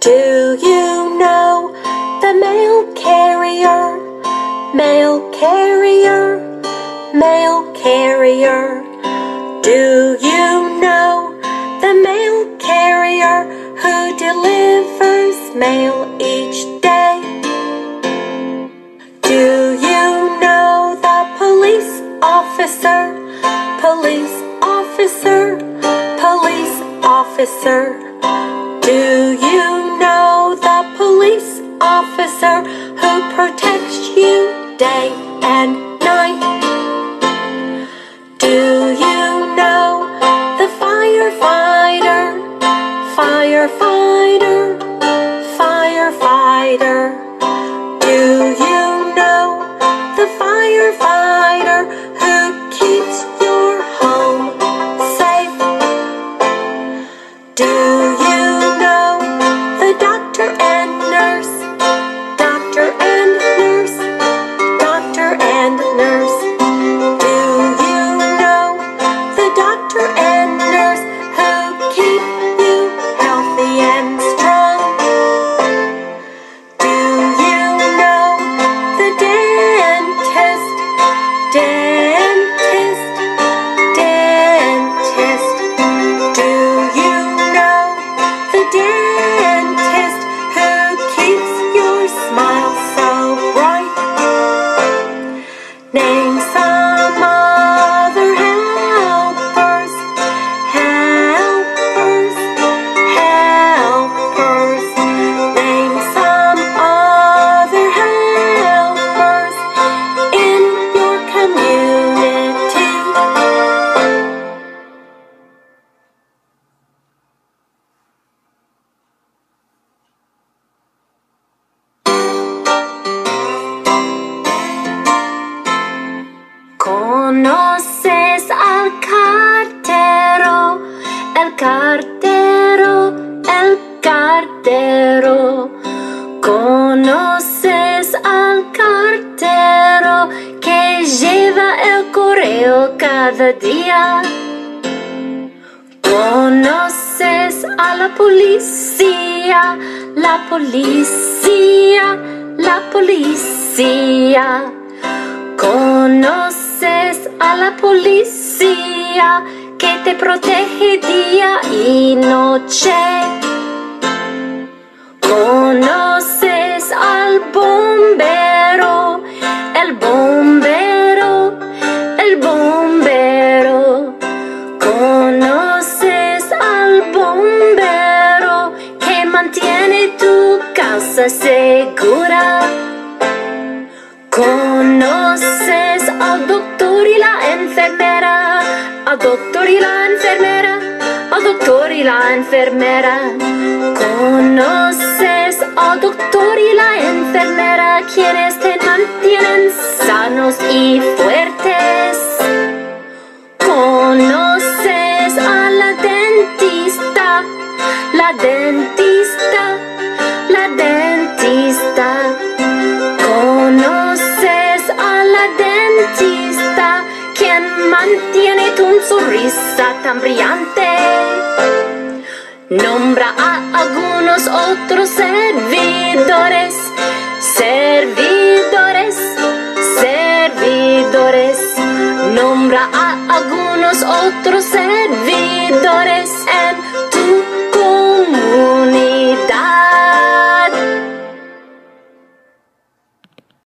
Do you know the mail carrier? Mail carrier, mail carrier. Do you know the mail carrier who delivers mail each day? Do you know the police officer? Police officer, police officer. Do you know the police officer who protects you day and night? Do you know the firefighter? Firefighter, firefighter. Do you know the firefighter who keeps your home safe? Do you know the doctor and nurse? Doctor and nurse, doctor and nurse. Do you know the doctor and nurse who keep you healthy and strong? Do you know the dentist? Dentist, dentist. Do you know the dentist who keeps your smile so bright? Name some other helpers, helpers, helpers. Name some other helpers in your community. ¿Conoces al cartero? El cartero, el cartero. ¿Conoces al cartero que lleva el correo cada día? ¿Conoces a la policía? La policía, la policía. ¿Conoces a la policía que te protege día y noche? ¿Conoces al bombero? El bombero, el bombero. ¿Conoces al bombero que mantiene tu casa segura? ¿Conoces al doctor y la enfermera? Al doctor y la enfermera, al doctor y la enfermera. ¿Conoces al doctor y la enfermera quienes te mantienen sanos y fuertes? ¿Conoces a la dentista? La dentista, la dentista. ¿Conoces a la dentista quien mantiene tu sonrisa tan brillante? Nombra a algunos otros servidores, servidores, servidores. Nombra a algunos otros servidores